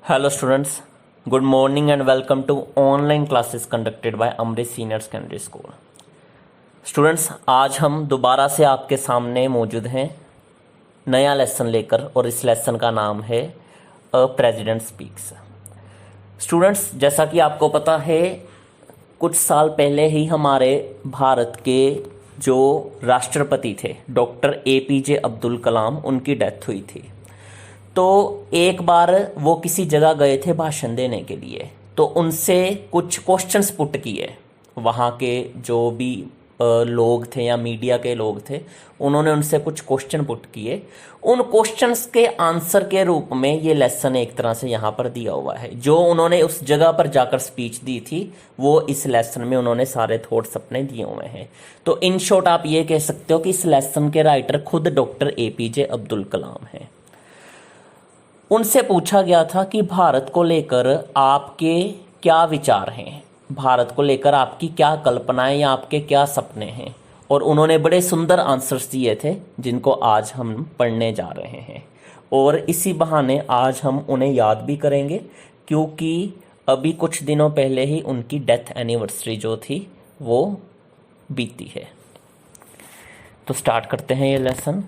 Hello students, good morning and welcome to online classes conducted by Amrit Senior Secondary School. Students, आज हम दोबारा से आपके सामने मौजूद हैं नया लेसन लेकर और इस लेसन का नाम है अ प्रेसिडेंट स्पीक्स। स्टूडेंट्स, जैसा कि आपको पता है कुछ साल पहले ही हमारे भारत के जो राष्ट्रपति थे डॉक्टर APJ अब्दुल कलाम, उनकी डेथ हुई थी। तो एक बार वो किसी जगह गए थे भाषण देने के लिए, तो उनसे कुछ क्वेश्चंस पुट किए। वहाँ के जो भी लोग थे या मीडिया के लोग थे, उन्होंने उनसे कुछ क्वेश्चन पुट किए। उन क्वेश्चंस के आंसर के रूप में ये लेसन एक तरह से यहाँ पर दिया हुआ है। जो उन्होंने उस जगह पर जाकर स्पीच दी थी वो इस लेसन में उन्होंने सारे थॉट्स अपने दिए हुए हैं। तो इन शॉर्ट आप ये कह सकते हो कि इस लेसन के राइटर खुद डॉक्टर APJ अब्दुल कलाम हैं। उनसे पूछा गया था कि भारत को लेकर आपके क्या विचार हैं, भारत को लेकर आपकी क्या कल्पनाएं या आपके क्या सपने हैं। और उन्होंने बड़े सुंदर आंसर्स दिए थे जिनको आज हम पढ़ने जा रहे हैं। और इसी बहाने आज हम उन्हें याद भी करेंगे, क्योंकि अभी कुछ दिनों पहले ही उनकी डेथ एनिवर्सरी जो थी वो बीती है। तो स्टार्ट करते हैं ये lesson.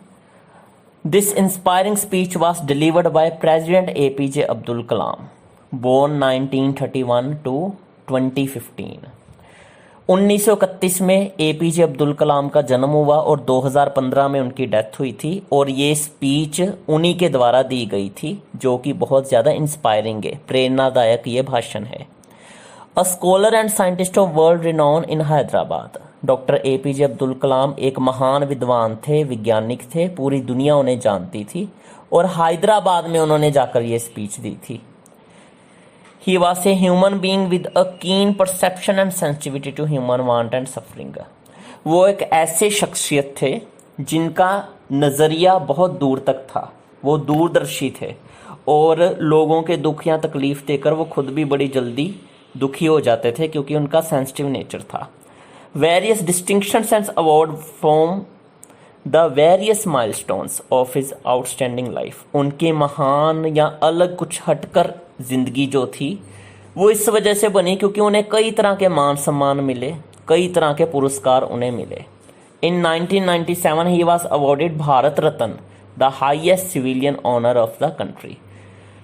This inspiring speech was delivered by President APJ Abdul Kalam, born 1931 to 2015। 1931 में APJ अब्दुल कलाम का जन्म हुआ और 2015 में उनकी डेथ हुई थी। और ये स्पीच उन्हीं के द्वारा दी गई थी, जो कि बहुत ज़्यादा इंस्पायरिंग है, प्रेरणादायक ये भाषण है। A scholar and scientist of world renown in Hyderabad, doctor APJ Abdul Kalam एक महान विद्वान थे, वैज्ञानिक थे, पूरी दुनिया उन्हें जानती थी। और हैदराबाद में उन्होंने जाकर ये स्पीच दी थी। He was a human being with a keen perception and sensitivity to human want and suffering. वो एक ऐसे शख्सियत थे जिनका नज़रिया बहुत दूर तक था, वो दूरदर्शी थे और लोगों के दुख या तकलीफ देकर वो खुद भी बड़ी जल्दी दुखी हो जाते थे, क्योंकि उनका सेंसिटिव नेचर था। Various distinctions and award from the various milestones of his outstanding life। उनके महान या अलग कुछ हटकर जिंदगी जो थी वो इस वजह से बनी क्योंकि उन्हें कई तरह के मान सम्मान मिले, कई तरह के पुरस्कार उन्हें मिले। In 1997 he was awarded Bharat Ratna, the highest civilian honor of the country।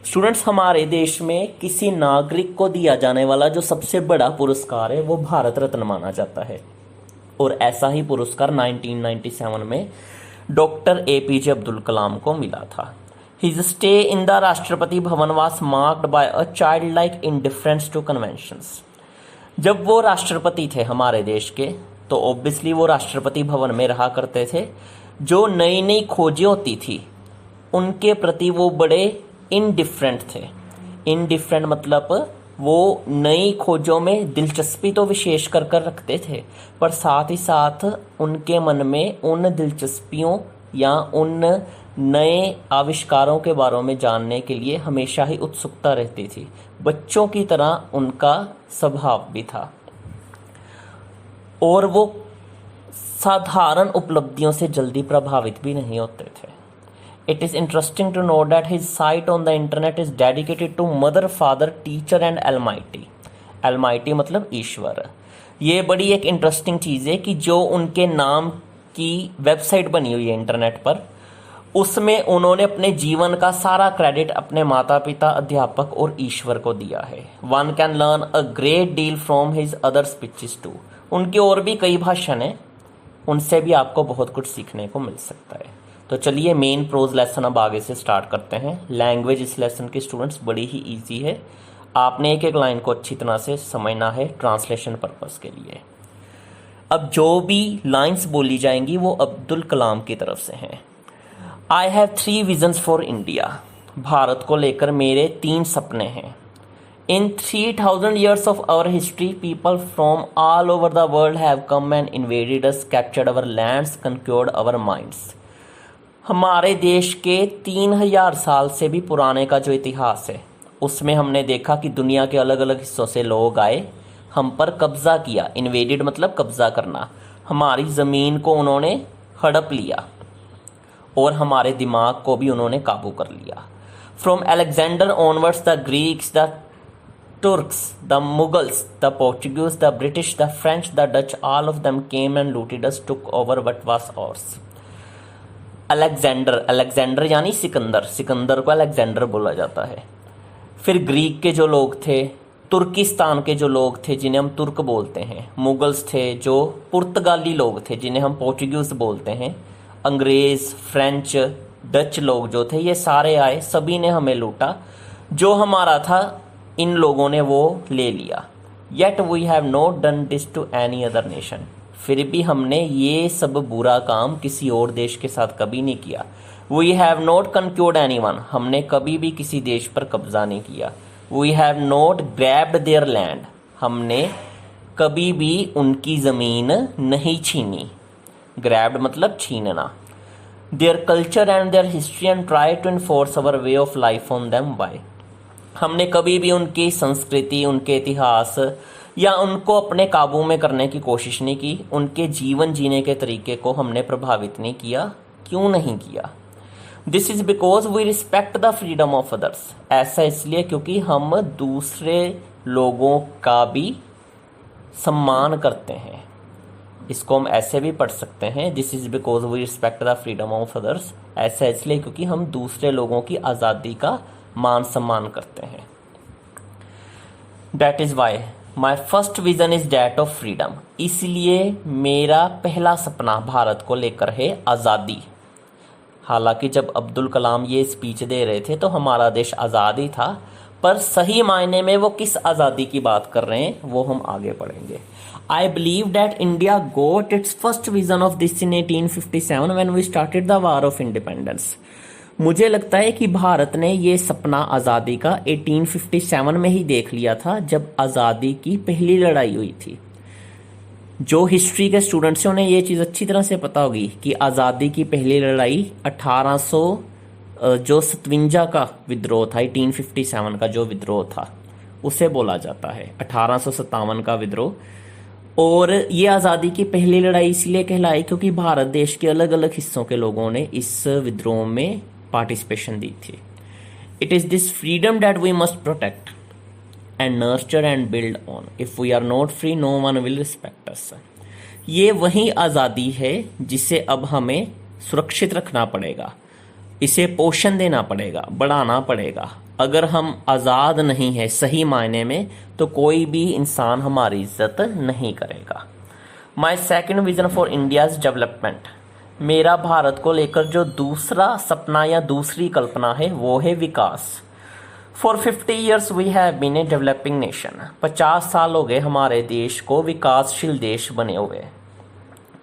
Students, हमारे देश में किसी नागरिक को दिया जाने वाला जो सबसे बड़ा पुरस्कार है वो भारत रत्न माना जाता है। और ऐसा ही पुरस्कार 1997 में डॉक्टर APJ अब्दुल कलाम को मिला था। His stay in the Rashtrapati Bhavan was marked by a child like indifference to conventions. जब वो राष्ट्रपति थे हमारे देश के, तो ऑब्वियसली वो राष्ट्रपति भवन में रहा करते थे। जो नई नई खोजें होती थी उनके प्रति वो बड़े इनडिफरेंट थे। इनडिफरेंट मतलब वो नई खोजों में दिलचस्पी तो विशेष कर रखते थे, पर साथ ही साथ उनके मन में उन दिलचस्पियों या उन नए आविष्कारों के बारे में जानने के लिए हमेशा ही उत्सुकता रहती थी। बच्चों की तरह उनका स्वभाव भी था और वो साधारण उपलब्धियों से जल्दी प्रभावित भी नहीं होते थे। It is interesting to know that his site on the internet is dedicated to Mother, Father, Teacher and Almighty। Almighty मतलब ईश्वर। ये बड़ी एक इंटरेस्टिंग चीज़ है कि जो उनके नाम की वेबसाइट बनी हुई है इंटरनेट पर, उसमें उन्होंने अपने जीवन का सारा क्रेडिट अपने माता पिता, अध्यापक और ईश्वर को दिया है। One can learn a great deal from his other speeches too। उनके और भी कई भाषण हैं, उनसे भी आपको बहुत कुछ सीखने को मिल सकता है। तो चलिए मेन प्रोज लेसन अब आगे से स्टार्ट करते हैं। लैंग्वेज इस लेसन की स्टूडेंट्स बड़ी ही इजी है, आपने एक एक लाइन को अच्छी तरह से समझना है ट्रांसलेशन पर्पस के लिए। अब जो भी लाइंस बोली जाएंगी वो अब्दुल कलाम की तरफ से हैं। I have 3 visions for India. Bharat को लेकर मेरे 3 सपने हैं। इन 3000 years of our history, people from all over the world have come and invaded us, captured our lands, conquered our minds। हमारे देश के 3000 साल से भी पुराने का जो इतिहास है उसमें हमने देखा कि दुनिया के अलग अलग हिस्सों से लोग आए, हम पर कब्जा किया। इन्वेडेड मतलब कब्जा करना। हमारी ज़मीन को उन्होंने हड़प लिया और हमारे दिमाग को भी उन्होंने काबू कर लिया। From Alexander onwards the Greeks, the Turks, the Mughals, the Portuguese, the British, the French, the Dutch, all of them came and looted us, took over what was ours. Alexander यानी सिकंदर, सिकंदर को अलेक्जेंडर बोला जाता है। फिर Greek के जो लोग थे, तुर्किस्तान के जो लोग थे जिन्हें हम तुर्क बोलते हैं, मुगल्स थे जो पुर्तगाली लोग थे जिन्हें हम पोर्चुगीज बोलते हैं, अंग्रेज, फ्रेंच, डच लोग जो थे, ये सारे आए, सभी ने हमें लूटा, जो हमारा था इन लोगों ने वो ले लिया। Yet we have not done this to any other nation, फिर भी हमने ये सब बुरा काम किसी और देश के साथ कभी नहीं किया। We have not conquered anyone, हमने कभी भी किसी देश पर कब्जा नहीं किया। We have not grabbed their land, हमने कभी भी उनकी ज़मीन नहीं छीनी। ग्रैब्ड मतलब छीनना। Their culture and their history and try to enforce our way of life on them by, हमने कभी भी उनकी संस्कृति, उनके इतिहास या उनको अपने काबू में करने की कोशिश नहीं की, उनके जीवन जीने के तरीके को हमने प्रभावित नहीं किया। क्यों नहीं किया? This is because we respect the freedom of others, ऐसा इसलिए क्योंकि हम दूसरे लोगों का भी सम्मान करते हैं। इसको हम ऐसे भी पढ़ सकते हैं, this is because we respect the freedom of others, ऐसा इसलिए क्योंकि हम दूसरे लोगों की आज़ादी का मान सम्मान करते हैं। That is why my first vision is that of freedom, इसलिए मेरा पहला सपना भारत को लेकर है आज़ादी। हालांकि जब अब्दुल कलाम ये स्पीच दे रहे थे तो हमारा देश आज़ाद ही था, पर सही मायने में वो किस आज़ादी की बात कर रहे हैं वो हम आगे पढ़ेंगे। I believe that India got its first vision of this in 1857 when we started the war of independence, मुझे लगता है कि भारत ने ये सपना आज़ादी का 1857 में ही देख लिया था, जब आज़ादी की पहली लड़ाई हुई थी। जो हिस्ट्री के स्टूडेंट्स हैं उन्हें ये चीज़ अच्छी तरह से पता होगी कि आज़ादी की पहली लड़ाई 1857 का विद्रोह था, 1857 का जो विद्रोह था उसे बोला जाता है 1857 का विद्रोह। और ये आज़ादी की पहली लड़ाई इसलिए कहलाई क्योंकि भारत देश के अलग अलग हिस्सों के लोगों ने इस विद्रोह में पार्टिसिपेशन दी थी। It is this freedom that we must protect and nurture and build on, if we are not free no one will respect us. ये वही आज़ादी है जिसे अब हमें सुरक्षित रखना पड़ेगा, इसे पोषण देना पड़ेगा, बढ़ाना पड़ेगा। अगर हम आज़ाद नहीं है सही मायने में तो कोई भी इंसान हमारी इज्जत नहीं करेगा। My second vision for India's development, मेरा भारत को लेकर जो दूसरा सपना या दूसरी कल्पना है वो है विकास। For 50 years we have been a developing nation, 50 साल हो गए हमारे देश को विकासशील देश बने हुए।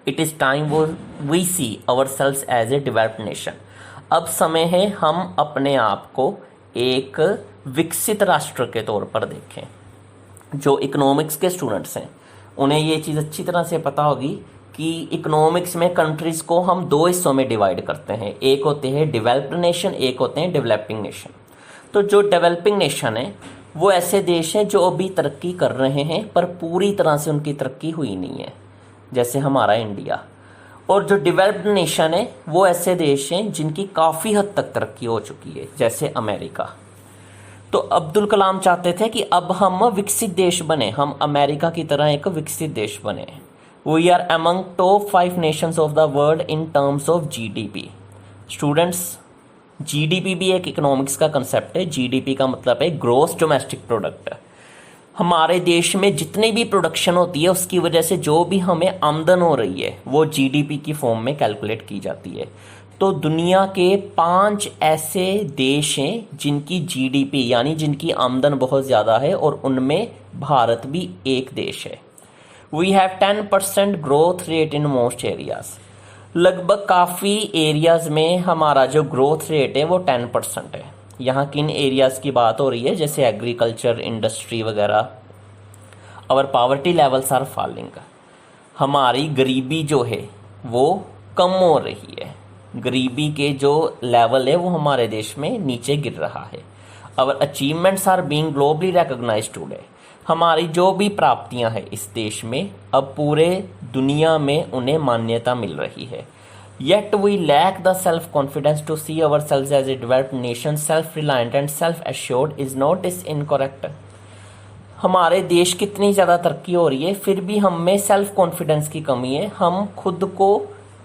It is time we see ourselves as a developed nation, अब समय है हम अपने आप को एक विकसित राष्ट्र के तौर पर देखें। जो इकोनॉमिक्स के स्टूडेंट्स हैं उन्हें ये चीज़ अच्छी तरह से पता होगी कि इकोनॉमिक्स में कंट्रीज़ को हम दो हिस्सों में डिवाइड करते हैं, एक होते हैं डेवलप्ड नेशन, एक होते हैं डेवलपिंग नेशन। तो जो डेवलपिंग नेशन है वो ऐसे देश हैं जो अभी तरक्की कर रहे हैं पर पूरी तरह से उनकी तरक्की हुई नहीं है, जैसे हमारा इंडिया। और जो डेवलप्ड नेशन है वो ऐसे देश हैं जिनकी काफ़ी हद तक तरक्की हो चुकी है, जैसे अमेरिका। तो अब्दुल कलाम चाहते थे कि अब हम विकसित देश बने, हम अमेरिका की तरह एक विकसित देश बने। We are among top 5 nations of the world in terms of GDP. Students, GDP भी एक इकोनॉमिक्स का कंसेप्ट है। जीडीपी का मतलब है ग्रॉस डोमेस्टिक प्रोडक्ट। हमारे देश में जितनी भी प्रोडक्शन होती है उसकी वजह से जो भी हमें आमदन हो रही है वो जीडीपी की फॉर्म में कैलकुलेट की जाती है। तो दुनिया के 5 ऐसे देश हैं जिनकी जीडीपी यानी जिनकी आमदन बहुत ज़्यादा है और उनमें भारत भी एक देश है। We have 10% growth rate in most areas, लगभग काफ़ी एरियाज में हमारा जो ग्रोथ रेट है वो 10% है। यहाँ किन एरियाज़ की बात हो रही है, जैसे एग्रीकल्चर, इंडस्ट्री वगैरह। और पावर्टी लेवल्स आर फॉलिंग, हमारी गरीबी जो है वो कम हो रही है, गरीबी के जो लेवल है वो हमारे देश में नीचे गिर रहा है। और achievements are being globally recognised today, हमारी जो भी प्राप्तियां हैं इस देश में अब पूरे दुनिया में उन्हें मान्यता मिल रही है। Yet we lack the self-confidence to see ourselves as a developed nation, self-reliant and self-assured. Is not this incorrect? हमारे देश कितनी ज़्यादा तरक्की हो रही है, फिर भी हम में सेल्फ कॉन्फिडेंस की कमी है। हम खुद को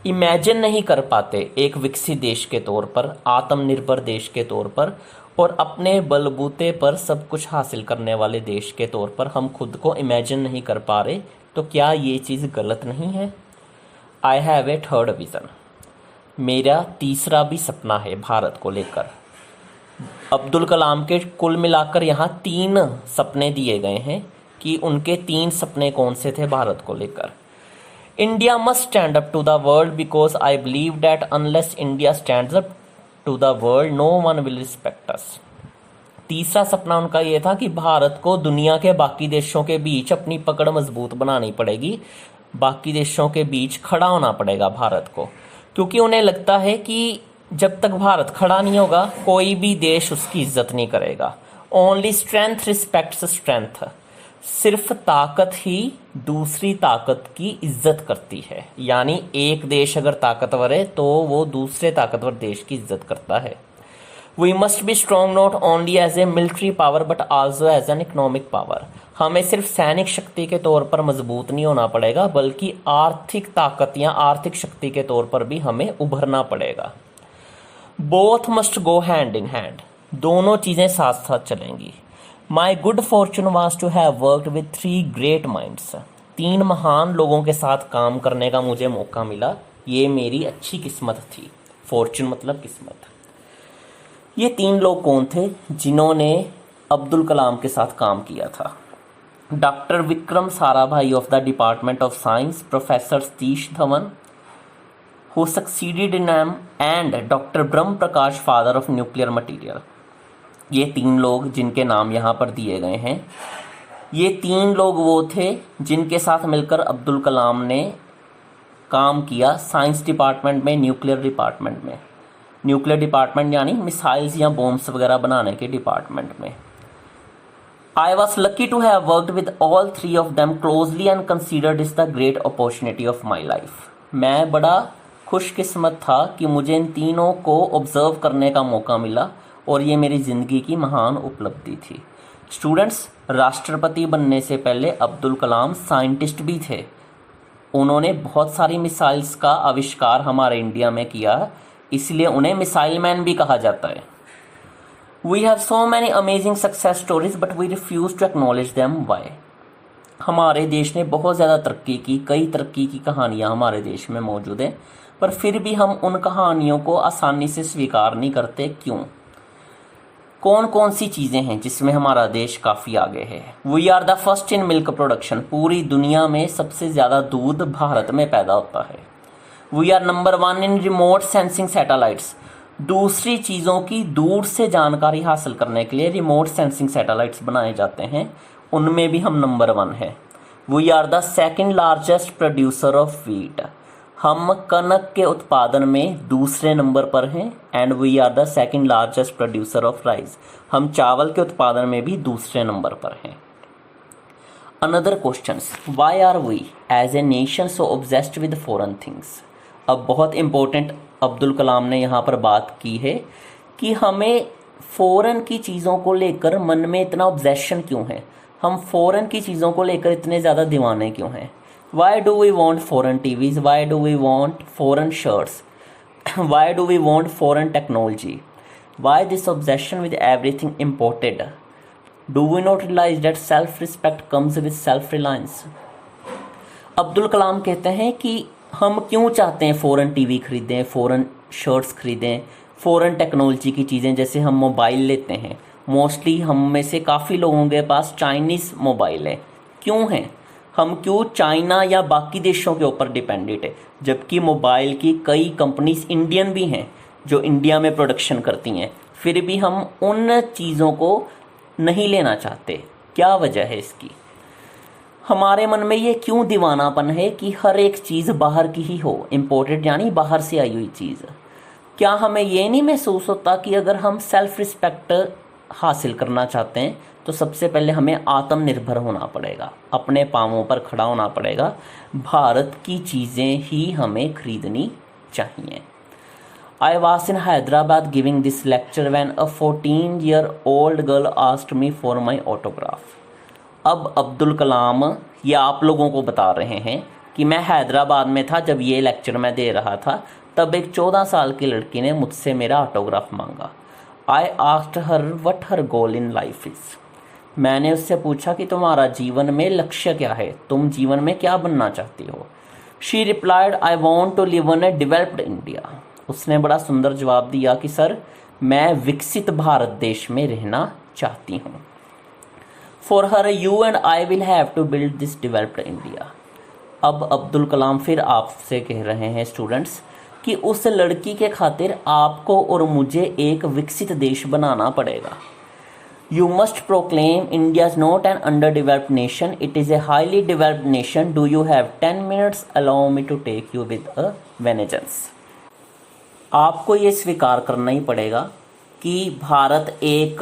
इमेजिन नहीं कर पाते एक विकसित देश के तौर पर, आत्मनिर्भर देश के तौर पर, और अपने बलबूते पर सब कुछ हासिल करने वाले देश के तौर पर हम खुद को इमेजिन नहीं कर पा रहे। तो क्या ये चीज़ गलत नहीं है? I have a third vision. मेरा तीसरा भी सपना है भारत को लेकर। अब्दुल कलाम के कुल मिलाकर यहाँ 3 सपने दिए गए हैं कि उनके 3 सपने कौन से थे भारत को लेकर। India must stand up to the world because I believe that unless India stands up to the world no one will respect us. तीसरा सपना उनका ये था कि भारत को दुनिया के बाकी देशों के बीच अपनी पकड़ मजबूत बनानी पड़ेगी, बाकी देशों के बीच खड़ा होना पड़ेगा भारत को, क्योंकि उन्हें लगता है कि जब तक भारत खड़ा नहीं होगा कोई भी देश उसकी इज्जत नहीं करेगा। Only strength respects strength. सिर्फ ताकत ही दूसरी ताकत की इज्जत करती है। यानी एक देश अगर ताकतवर है तो वो दूसरे ताकतवर देश की इज्जत करता है। We must be strong not only as a military power but also as an economic power. हमें सिर्फ सैनिक शक्ति के तौर पर मजबूत नहीं होना पड़ेगा, बल्कि आर्थिक ताकत या आर्थिक शक्ति के तौर पर भी हमें उभरना पड़ेगा। Both must go hand in hand. दोनों चीज़ें साथ साथ चलेंगी। My good fortune was to have worked with 3 great minds. 3 महान लोगों के साथ काम करने का मुझे मौका मिला। ये मेरी अच्छी किस्मत थी। फॉर्चून मतलब किस्मत। ये 3 लोग कौन थे जिन्होंने अब्दुल कलाम के साथ काम किया था? Doctor Vikram Sarabhai of the department of science, professor Satish Dhawan who succeeded in him, and doctor Brahma Prakash, father of nuclear material. ये 3 लोग जिनके नाम यहाँ पर दिए गए हैं, ये 3 लोग वो थे जिनके साथ मिलकर अब्दुल कलाम ने काम किया साइंस डिपार्टमेंट में, न्यूक्लियर डिपार्टमेंट में। न्यूक्लियर डिपार्टमेंट यानी मिसाइल्स या बॉम्ब्स वगैरह बनाने के डिपार्टमेंट में। I was lucky to have worked with all 3 of them closely and considered this the great opportunity of my life। मैं बड़ा खुशकिस्मत था कि मुझे इन तीनों को ऑब्जर्व करने का मौका मिला और ये मेरी ज़िंदगी की महान उपलब्धि थी। स्टूडेंट्स, राष्ट्रपति बनने से पहले अब्दुल कलाम साइंटिस्ट भी थे। उन्होंने बहुत सारी मिसाइल्स का आविष्कार हमारे इंडिया में किया, इसलिए उन्हें मिसाइल मैन भी कहा जाता है। We have so many amazing success stories but we refuse to acknowledge them. Why? हमारे देश ने बहुत ज़्यादा तरक्की की, कई तरक्की की कहानियाँ हमारे देश में मौजूद हैं, पर फिर भी हम उन कहानियों को आसानी से स्वीकार नहीं करते। क्यों? कौन कौन सी चीज़ें हैं जिसमें हमारा देश काफ़ी आगे है? We are the first in milk production. पूरी दुनिया में सबसे ज़्यादा दूध भारत में पैदा होता है। We are number 1 in remote sensing satellites. दूसरी चीज़ों की दूर से जानकारी हासिल करने के लिए रिमोट सेंसिंग सैटेलाइट्स बनाए जाते हैं, उनमें भी हम नंबर 1 है। We are the second largest producer of wheat. हम कनक के उत्पादन में दूसरे नंबर पर हैं। And we are the second largest producer of rice. हम चावल के उत्पादन में भी दूसरे नंबर पर हैं। Another questions, why are we as a nation so obsessed with foreign things? अब बहुत इंपॉर्टेंट अब्दुल कलाम ने यहाँ पर बात की है कि हमें फ़ॉरेन की चीज़ों को लेकर मन में इतना ऑब्सेशन क्यों है, हम फ़ॉरेन की चीज़ों को लेकर इतने ज़्यादा दीवाने क्यों हैं? Why do we want foreign TVs? Why do we want foreign shirts? Why do we want foreign technology? Why this obsession with everything imported? Do we not realize that self-respect comes with self-reliance? Abdul Kalam कहते हैं कि हम क्यों चाहते हैं foreign TV खरीदें, foreign shirts खरीदें, foreign technology की चीज़ें, जैसे हम मोबाइल लेते हैं। मोस्टली हम में से काफ़ी लोगों के पास चाइनीज़ मोबाइल है। क्यों है? हम क्यों चाइना या बाकी देशों के ऊपर डिपेंडेंट है, जबकि मोबाइल की कई कंपनीज इंडियन भी हैं जो इंडिया में प्रोडक्शन करती हैं, फिर भी हम उन चीज़ों को नहीं लेना चाहते। क्या वजह है इसकी? हमारे मन में ये क्यों दीवानापन है कि हर एक चीज़ बाहर की ही हो, इम्पोर्टेड यानी बाहर से आई हुई चीज़? क्या हमें ये नहीं महसूस होता कि अगर हम सेल्फ रिस्पेक्ट हासिल करना चाहते हैं तो सबसे पहले हमें आत्मनिर्भर होना पड़ेगा, अपने पांवों पर खड़ा होना पड़ेगा, भारत की चीज़ें ही हमें खरीदनी चाहिए। I was in Hyderabad giving this lecture when a 14-year-old girl asked me for my autograph। अब अब्दुल कलाम ये आप लोगों को बता रहे हैं कि मैं हैदराबाद में था जब ये लेक्चर मैं दे रहा था, तब एक 14 साल की लड़की ने मुझसे मेरा ऑटोग्राफ मांगा। I asked her what her goal in life is। मैंने उससे पूछा कि तुम्हारा जीवन में लक्ष्य क्या है, तुम जीवन में क्या बनना चाहती हो। She replied, I want to live in a developed India। उसने बड़ा सुंदर जवाब दिया कि सर मैं विकसित भारत देश में रहना चाहती हूँ। For her you and I will have to build this developed India। अब अब्दुल कलाम फिर आपसे कह रहे हैं स्टूडेंट्स कि उस लड़की के खातिर आपको और मुझे एक विकसित देश बनाना पड़ेगा। You must proclaim India is not an underdeveloped nation, it is a highly developed nation. Do you have 10 minutes? Allow me to take you with a vengeance। आपको ये स्वीकार करना ही पड़ेगा कि भारत एक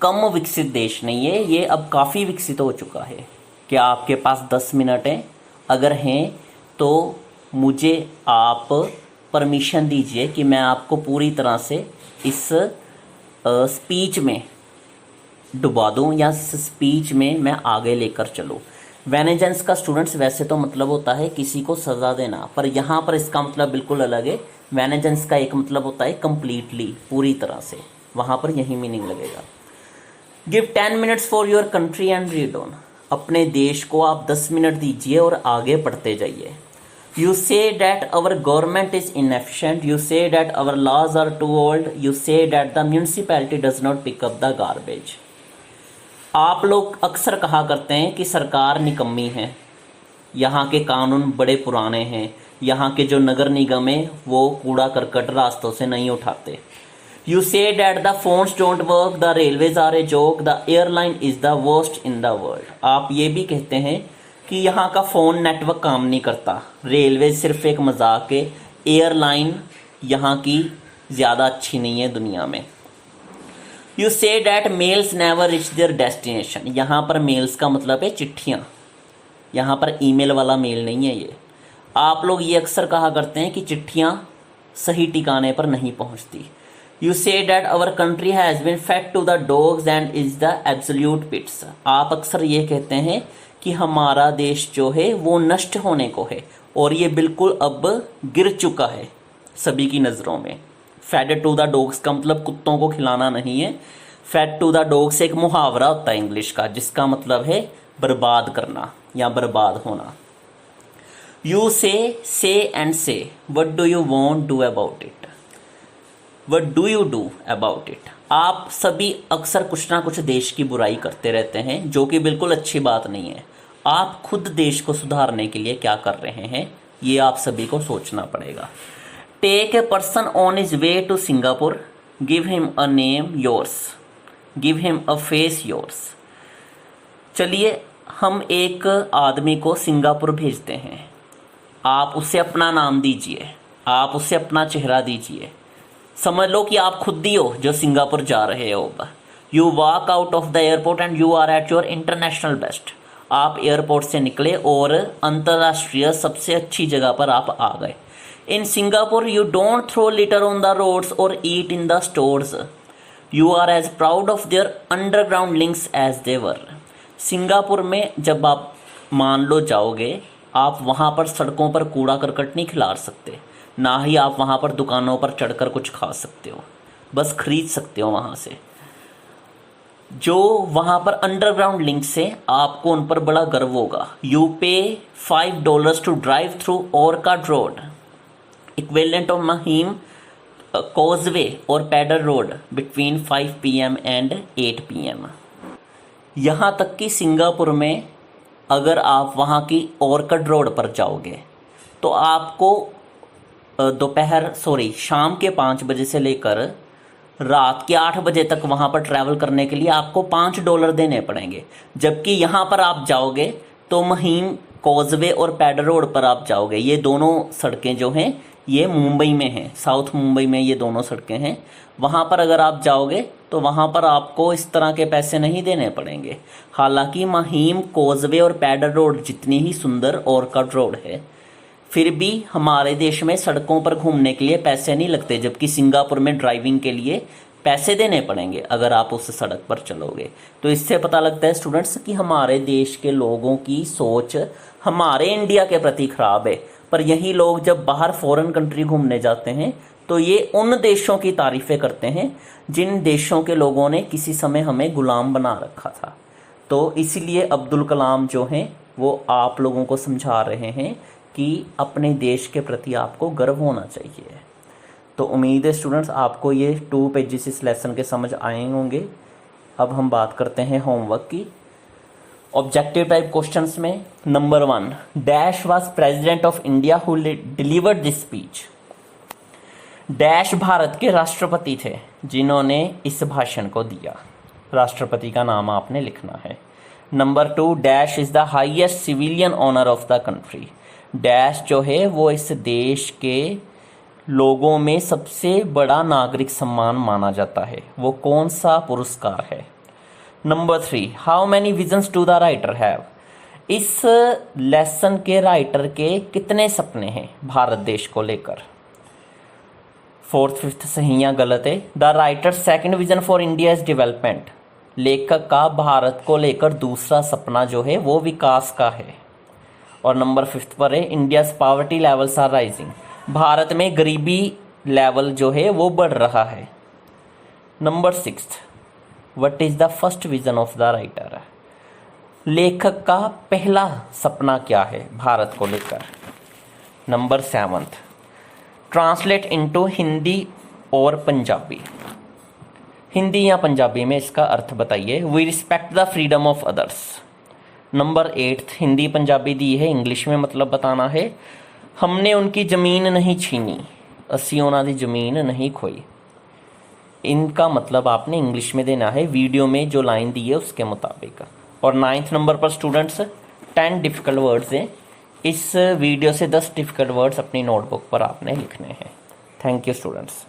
कम विकसित देश नहीं है, ये अब काफ़ी विकसित हो चुका है। क्या आपके पास 10 मिनट हैं? अगर हैं तो मुझे आप परमिशन दीजिए कि मैं आपको पूरी तरह से इस स्पीच में डुबा दूं या स्पीच में मैं आगे लेकर चलूं। वेनेजेंस का स्टूडेंट्स वैसे तो मतलब होता है किसी को सज़ा देना, पर यहाँ पर इसका मतलब बिल्कुल अलग है। वेनेजेंस का एक मतलब होता है कंप्लीटली, पूरी तरह से, वहाँ पर यही मीनिंग लगेगा। Give 10 minutes for your country and read on. अपने देश को आप 10 मिनट दीजिए और आगे पढ़ते जाइए। You say that our government is inefficient, you say that our laws are too old, you say that the municipality does not pick up the garbage। आप लोग अक्सर कहा करते हैं कि सरकार निकम्मी है, यहाँ के कानून बड़े पुराने हैं, यहाँ के जो नगर निगम है वो कूड़ा करकट रास्तों से नहीं उठाते। You say that the phones don't work, the railways are a joke, the airline is the worst in the world। आप ये भी कहते हैं कि यहाँ का फ़ोन नेटवर्क काम नहीं करता, रेलवे सिर्फ एक मजाक है, एयरलाइन यहाँ की ज़्यादा अच्छी नहीं है दुनिया में। You say that mails never reach their destination. यहाँ पर मेल्स का मतलब है चिट्ठियाँ, यहाँ पर ईमेल वाला मेल नहीं है ये। आप लोग ये अक्सर कहा करते हैं कि चिट्ठियाँ सही ठिकाने पर नहीं पहुँचती। You say that our country has been fed to the dogs and is the absolute pits. आप अक्सर ये कहते हैं कि हमारा देश जो है वो नष्ट होने को है और ये बिल्कुल अब गिर चुका है सभी की नज़रों में। फेड टू द डॉग्स का मतलब कुत्तों को खिलाना नहीं है। फेड टू द डॉग्स एक मुहावरा होता है इंग्लिश का जिसका मतलब है बर्बाद करना या बर्बाद होना। यू से एंड से what do you want do about it, what do you do about it. आप सभी अक्सर कुछ ना कुछ देश की बुराई करते रहते हैं जो कि बिल्कुल अच्छी बात नहीं है। आप खुद देश को सुधारने के लिए क्या कर रहे हैं ये आप सभी को सोचना पड़ेगा। Take a person on his way to Singapore, give him a name yours, give him a face yours. चलिए हम एक आदमी को सिंगापुर भेजते हैं, आप उसे अपना नाम दीजिए, आप उसे अपना चेहरा दीजिए। समझ लो कि आप खुद ही हो जो सिंगापुर जा रहे हो। You walk out of the airport and you are at your international best. आप एयरपोर्ट से निकले और अंतर्राष्ट्रीय सबसे अच्छी जगह पर आप आ गए। In Singapore you don't throw litter on the roads और eat in the stores. You are as proud of their underground links as they were. Singapore में जब आप मान लो जाओगे, आप वहाँ पर सड़कों पर कूड़ा करकट नहीं खिला सकते, ना ही आप वहाँ पर दुकानों पर चढ़कर कुछ खा सकते हो, बस खरीद सकते हो वहाँ से। जो वहाँ पर अंडरग्राउंड लिंक से आपको उन पर बड़ा गर्व होगा। You pay $5 to drive through Orchard road, equivalent of Mahim causeway और Peddar road between 5 PM and 8 PM। यहाँ तक कि सिंगापुर में अगर आप वहाँ की ऑर्किड रोड पर जाओगे तो आपको शाम के 5 बजे से लेकर रात के 8 बजे तक वहाँ पर ट्रैवल करने के लिए आपको $5 देने पड़ेंगे। जबकि यहाँ पर आप जाओगे तो महिम कॉजवे और पैडर रोड पर आप जाओगे। ये दोनों सड़कें जो हैं ये मुंबई में हैं, साउथ मुंबई में ये दोनों सड़कें हैं। वहाँ पर अगर आप जाओगे तो वहाँ पर आपको इस तरह के पैसे नहीं देने पड़ेंगे। हालांकि महिम कॉजवे और पैडर रोड जितनी ही सुंदर ऑर्किड रोड है, फिर भी हमारे देश में सड़कों पर घूमने के लिए पैसे नहीं लगते, जबकि सिंगापुर में ड्राइविंग के लिए पैसे देने पड़ेंगे अगर आप उस सड़क पर चलोगे। तो इससे पता लगता है स्टूडेंट्स कि हमारे देश के लोगों की सोच हमारे इंडिया के प्रति खराब है। पर यही लोग जब बाहर फॉरेन कंट्री घूमने जाते हैं तो ये उन देशों की तारीफें करते हैं जिन देशों के लोगों ने किसी समय हमें गुलाम बना रखा था। तो इसलिए अब्दुल कलाम जो हैं वो आप लोगों को समझा रहे हैं कि अपने देश के प्रति आपको गर्व होना चाहिए। तो उम्मीद है स्टूडेंट्स आपको ये 2 पेजेस इस लेसन के समझ आए होंगे। अब हम बात करते हैं होमवर्क की। ऑब्जेक्टिव टाइप क्वेश्चंस में number 1, dash was president of India who delivered this speech. Dash Bharat के राष्ट्रपति थे जिन्होंने इस भाषण को दिया। राष्ट्रपति का नाम आपने लिखना है। Number 2, dash is the highest civilian honour of the country. Dash जो है वो इस देश के लोगों में सबसे बड़ा नागरिक सम्मान माना जाता है। वो कौन सा पुरस्कार है। Number 3, how many visions do the writer have. इस लेसन के राइटर के कितने सपने हैं भारत देश को लेकर। 4th 5th सही या गलत है। The writer second vision for India is development. लेखक का भारत को लेकर दूसरा सपना जो है वो विकास का है। और नंबर 5th पर है, India's poverty levels are rising. भारत में गरीबी लेवल जो है वो बढ़ रहा है। Number 6, what is the first vision of the writer. लेखक का पहला सपना क्या है भारत को लेकर। नंबर 7, ट्रांसलेट इनटू हिंदी और पंजाबी। हिंदी या पंजाबी में इसका अर्थ बताइए। We respect the freedom of others. Number 8, Hindi Punjabi दी है, इंग्लिश में मतलब बताना है। हमने उनकी ज़मीन नहीं छीनी, असी उन्हां दी ज़मीन नहीं खोई। इनका मतलब आपने इंग्लिश में देना है, वीडियो में जो लाइन दी है उसके मुताबिक। और 9th नंबर पर स्टूडेंट्स 10 डिफ़िकल्ट वर्ड्स हैं। इस वीडियो से 10 डिफ़िकल्ट वर्ड्स अपनी नोटबुक पर आपने लिखने हैं। Thank you students.